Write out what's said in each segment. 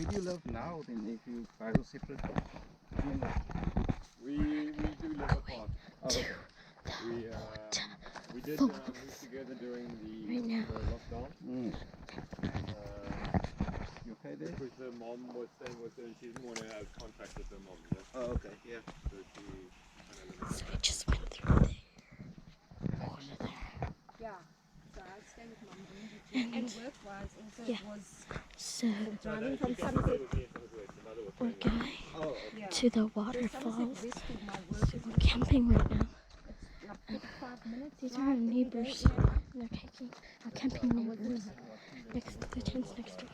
where do you live now then if you guys are separate? We do live apart. Oh, okay. We did move together during the lockdown. You okay there? Because the mom was staying with her and she didn't want to have contact with her mom. Yeah? Oh, okay, yeah. So she kind of lived. So we just went through there. Water there. Yeah. So I stay with my mum. And work-wise also yeah. it was So driving from Somerset. we're going Yeah. to the Somerset waterfalls. West to my work. So we're camping right now. It's like 45 minutes. These are our neighbors. They're taking our camping neighbors next to the tents next door.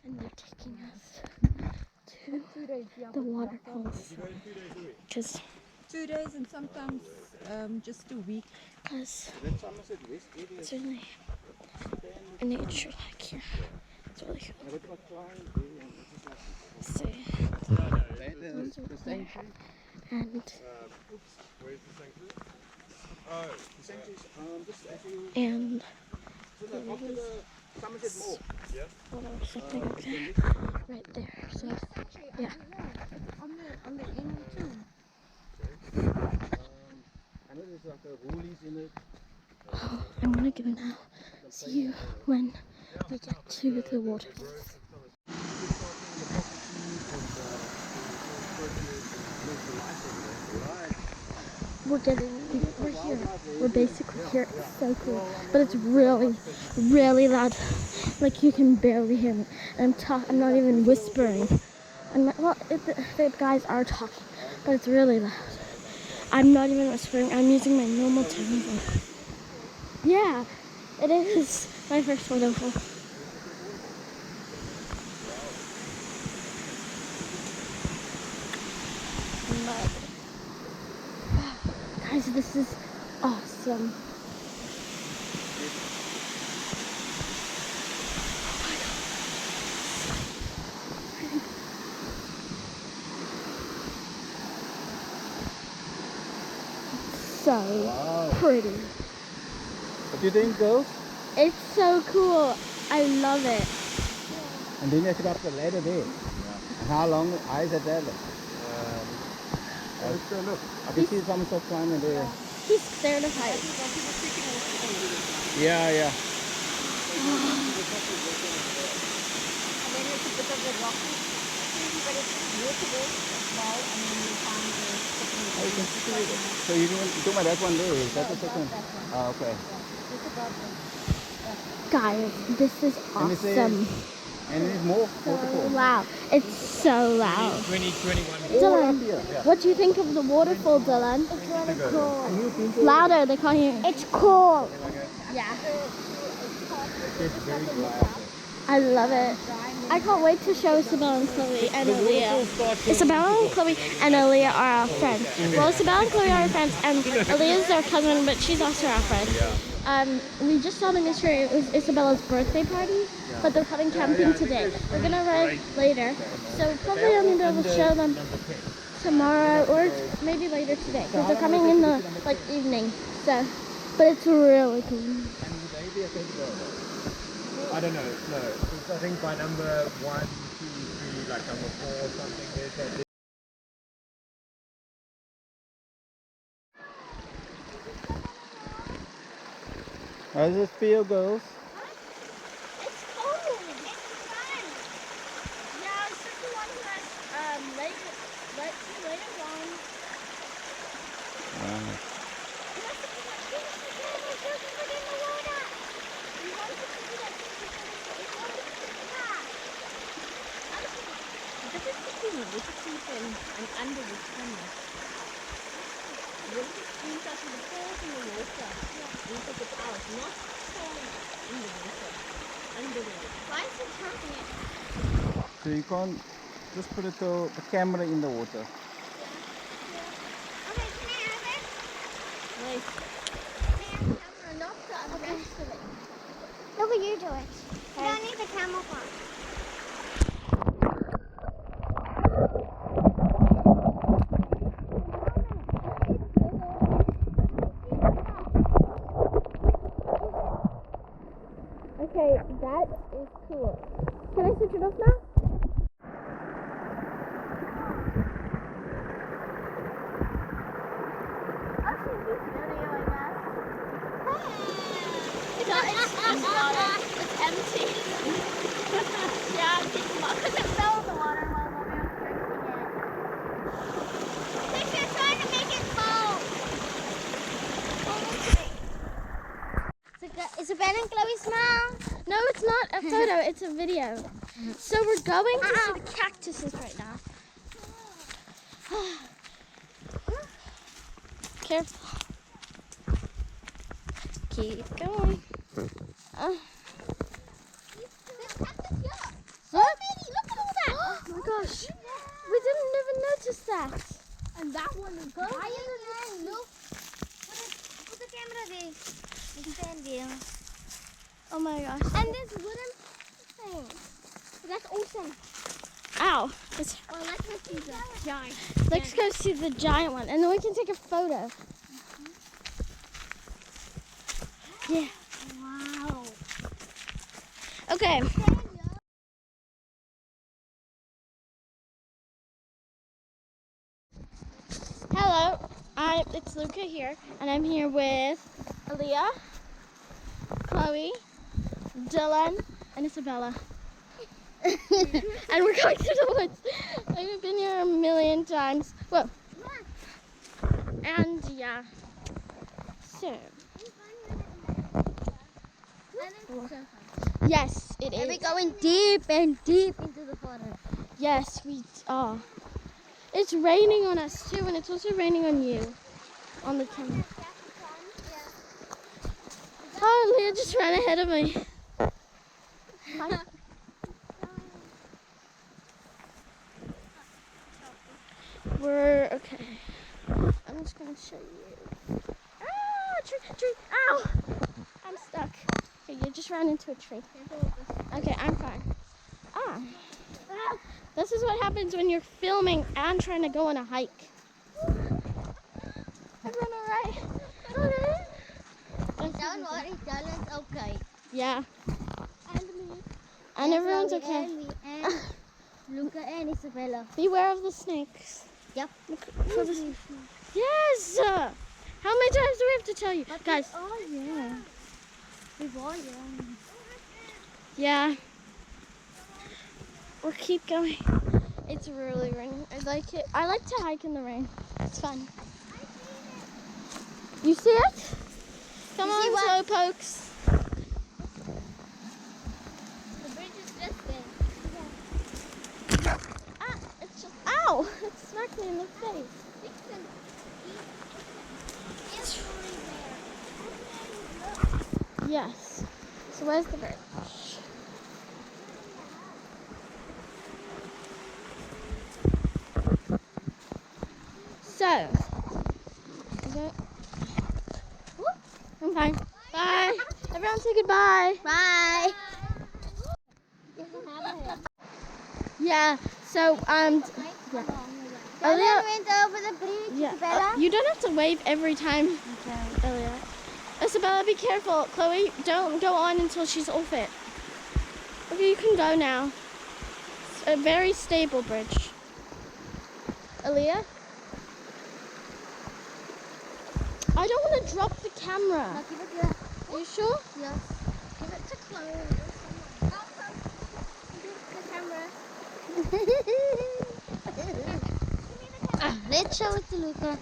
And they're taking us to the waterfalls. Because 2 days and sometimes just a week. it's That's Somerset West area. really a nature like here. It's really cool. So The sanctuary? and Where's the sanctuary? Oh, The sanctuary is just as you... and after the Somerset Mall. yeah. or something like that right there. So yeah. It's on the end too. I know there's like a woolies in it. Oh, I'm gonna go now. See you when we get to the waterfalls. We're here. We're basically here. It's so cool, but it's really, really loud. Like you can barely hear me. I'm not even whispering. The guys are talking, but it's really loud. I'm not even whispering. I'm using my normal tone voice. Yeah, it is my first waterfall. Guys, this is awesome. So pretty. What do you think, girls? It's so cool. I love it. And then you have to go up the ladder there. And how long is that ladder? Let's go look. I can see Somerset climbing there. He's scared of heights. Yeah, yeah. And then it's a bit of a rocky thing, but it's walkable as well. And then you find the Oh, you can see it. So you talking about that one there? Is that the second? Oh, okay. It's about Guys, this is And it's a- awesome. And there's more So waterfalls. loud. It's so loud. 2021. Dylan, Here. what do you think of the waterfall, Dylan? It's really cool. Louder, they can't hear. It's cool. Yeah. It's very dry. I love it. I can't wait to show Isabel and Chloe and Aaliyah. Isabel and Chloe and Aaliyah are our friends. Well, Isabel and Chloe are our friends, and Aaliyah's their cousin, but she's also our friend. We just saw the mystery. It was Isabella's birthday party, but they're coming camping today. We're gonna arrive later, so probably only be able to show them tomorrow or maybe later today, because they're coming in the evening. So, but it's really cool. I don't know. No, it's, I think by number 1, 2, 3, like number 4 or something. There's that. How does it feel, girls? It's cold. It's fun. Yeah, it's just the one later on. And under the camera. What if it screams out to the falls in the water? We took it out, not falling in the water. Under the water. Why is it happening? So you can't just put the camera in the water. Okay, can I have it? Nice. Can I have the camera, not the other rest of it? Look at you do it. You don't need the camera part. Okay, that is cool. Can I switch it off now? Because it fell in the water while we were drinking it. Because you're trying to make it fall. Isabella and Chloe smile. No, it's not a photo, it's a video. So we're going to see the cactuses right now. Careful. Keep going. There's cactus here. So What? many. Look at all that. Oh my gosh. We didn't even notice that. And that one is good. Look. Put the camera there. Stand there. Oh my gosh. And this wooden thing. That's awesome. Ow. Let's go see the giant. Let's go see the giant one and then we can take a photo. Yeah. Wow. Okay. Hello, it's Luca here, and I'm here with Aaliyah, Chloe, Dylan, and Isabella. And we're going through the woods. I've been here a million times. Whoa. And yeah. So. Yes, it is. And we're going deep and deep into the water. Yes, we are. It's raining on us too, and it's also raining on you, on the camera. Oh, Leah just ran ahead of me. Hi. We're okay. I'm just gonna show you. Ah, tree! Ow! I'm stuck. Okay, you just ran into a tree. Okay, I'm fine. Ah. This is what happens when you're filming and trying to go on a hike. Everyone alright? Okay. Don't worry, Dylan's okay. Yeah. And me. And everyone's okay. And me and Luca and Isabella. Beware of the snakes. Yep. Look for the Yes! How many times do we have to tell you? Guys. Oh yeah. We've all young. Yeah. We'll keep going. It's really raining. I like it. I like to hike in the rain. It's fun. You see it? Come on, slowpokes. The bridge is just there. Ah, it's just, ow! It smacked me in the face. Yes. So where's the bridge? So, I'm fine. Bye. Everyone say goodbye. Bye. Yeah. So Dylan went over the bridge, yeah. Isabella. You don't have to wave every time. Okay. Earlier. Isabella, be careful. Chloe, don't go on until she's off it. Okay, you can go now. It's a very stable bridge. Aaliyah? I don't want to drop the camera. Now give it to her. Are you sure? Yes. Give it to Chloe or someone. Give it to the camera. Let's show it to Luca.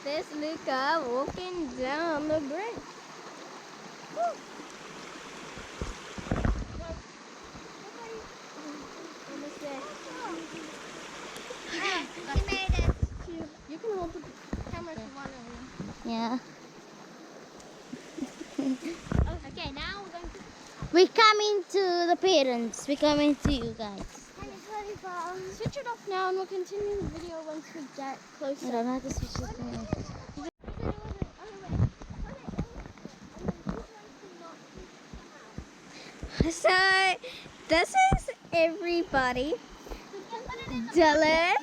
There's Luca walking down the bridge. Woo. Almost there. He made it. You can hold the camera if you want to. Yeah. Okay, now we're coming to the parents. We're coming to you guys. Switch it off now and we'll continue the video once we get I closer. don't know how to switch this thing. So, this is everybody. Dylan,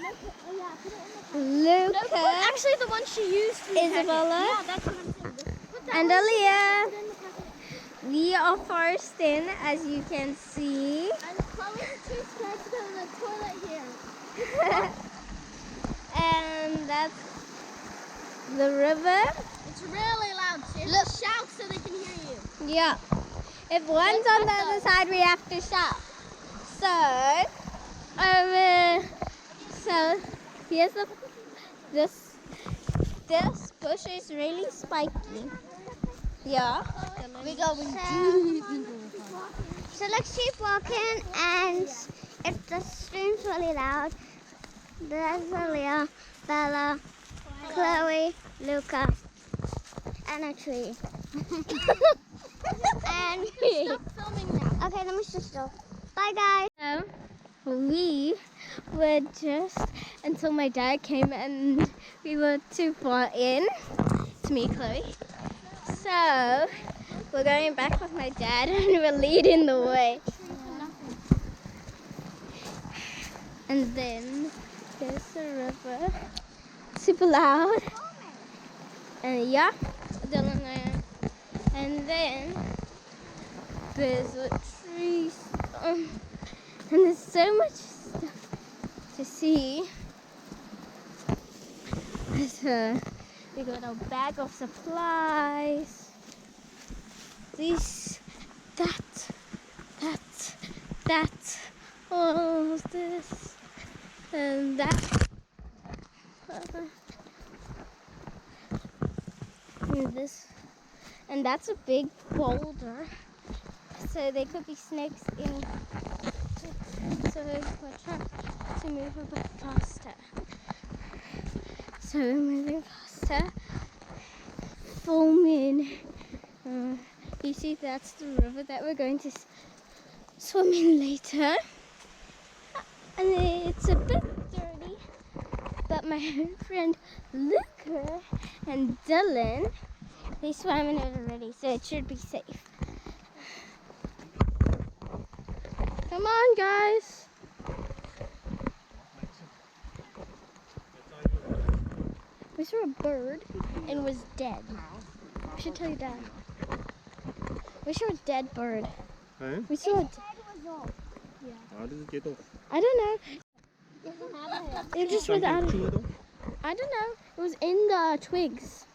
Luca, Actually, the one she used. Isabella, Yeah, that's what I'm saying. and Aaliyah. We are forced in, as you can see. And Chloe's too scared to go to the toilet here. And that's the river. It's really loud. So you have Look. to shout so they can hear you. Yeah. If one's on the other side, we have to shout. So, Here's this bush is really spiky. Yeah. We're going deep into the forest. So let's keep walking, and if the stream's really loud, there's Leah, Bella, Chloe, Luca, and a tree. And stop filming now. Okay, let me switch it off. Bye, guys. So we were just until my dad came, and we were too far in. It's me, Chloe. So we're going back with my dad, and we're leading the way. And then there's the river, super loud. And yeah, Dylan and I. And then there's a tree, and there's so much stuff to see. We got a bag of supplies. This, that, all of this, and that. And this, and that's a big boulder. So there could be snakes in it. So we're trying to move a bit faster. So we're moving faster. Foaming. You see, that's the river that we're going to swim in later. And it's a bit dirty, but my friend Luca and Dylan, they swam in it already, so it should be safe. Come on, guys. We saw a bird and it was dead. We should tell your dad. We saw a dead bird. Huh? We saw a How did it get off? I don't know. It just was out of. I don't know. It was in the twigs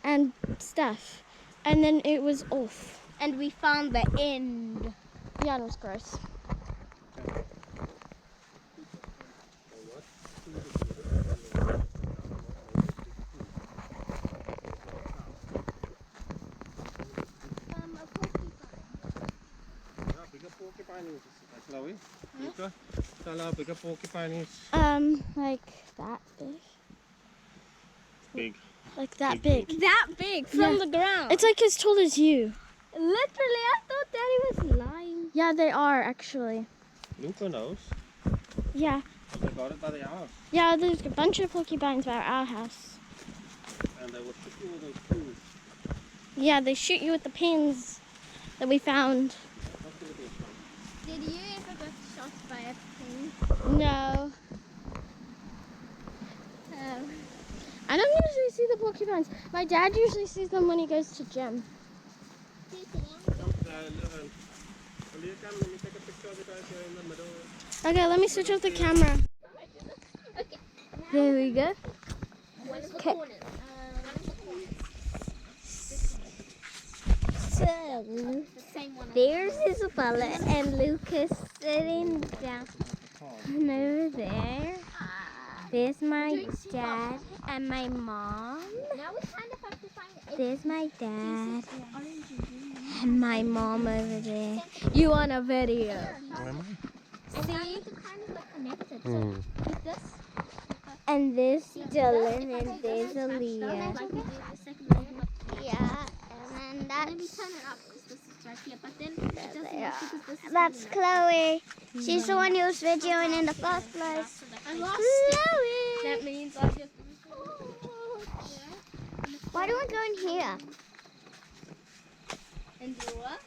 and stuff, and then it was off. And we found the end. Yeah, it was gross. Bigger porcupine is Chloe. Luca, tell how bigger porcupine is. Like that big. Big. Like that big. That big from the ground. It's like as tall as you. Literally, I thought Daddy was lying. Yeah, they are actually. Luca knows. Yeah. They got it by the house. Yeah, there's a bunch of porcupines by our house. And they would shoot you with those pins. Yeah, they shoot you with the pins that we found. Did you ever get shot by a pin? No. I don't usually see the porcupines. My dad usually sees them when he goes to gym. Let me take a picture of the guys here in the middle. Okay, let me switch off the camera. Okay. There we go. Okay. So, there's Isabella and Lucas sitting down over there. There's my dad and my mom. There's my dad and my mom over there. You want a video? See? And this Dylan and there's Aaliyah. Yeah, and then that's Chloe. She's the one who was videoing in the first place. Chloe! That means I just... Why don't we go in here? And do what?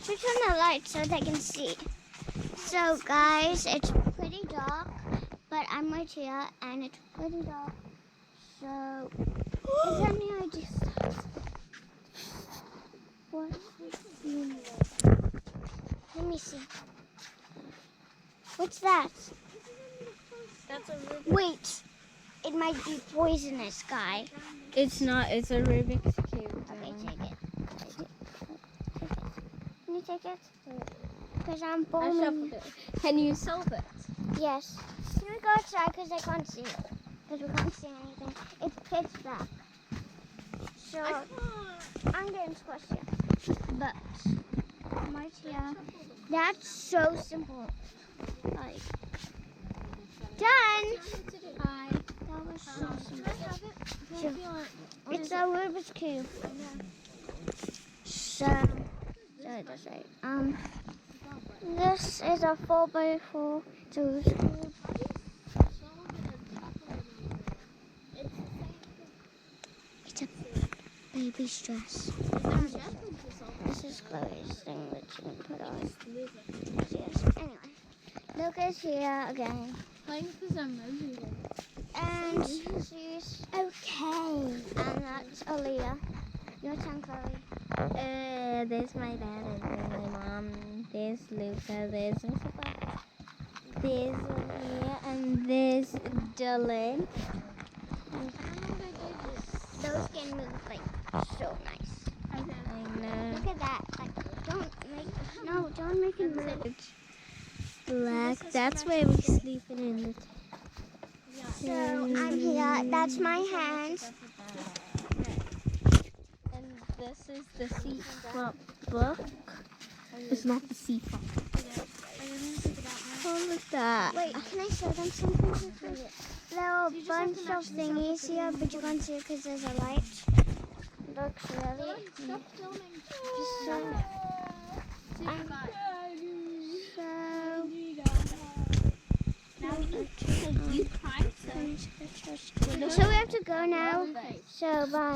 Switch on the light so they can see. So guys, it's pretty dark, but I'm right here and it's pretty dark. So, is there any ideas? What? Let me see. What's that? That's a Rubik's. Wait, it might be poisonous, guy. It's not, it's a Rubik's Cube. Okay, take it. Can you take it? because I'm I bombing. shuffled it. Can you solve it? Yes. Should we go outside because I can't see it? Because we can't see anything. It's pitch black. So I'm getting squishy. But right here. That's so simple. Like done. That was so simple. So, it's a Rubik's Cube. So sorry, that's right. This is a 4x4 Rubik's Cube. It's a baby's dress. This is Chloe's thing that she can put on. Yes. Anyway, Luca's here again. Playing with some movie. And she's okay. And that's Aaliyah. Your turn, Chloe. There's my dad and there's my mom. There's Luca. There's Mustafa. There's Aaliyah and there's Dylan. Those can move like so nice. I know. Look at that. Like, don't make it move. Black. That's where we're sleeping in the So I'm here. That's my hand. And this is the seafront book. It's not the seafront. Oh, look at that. Wait, can I show them something? There are a bunch of thingies here, but you can't see it because there's a light. Looks really. Stop filming. So we have to go now. So bye.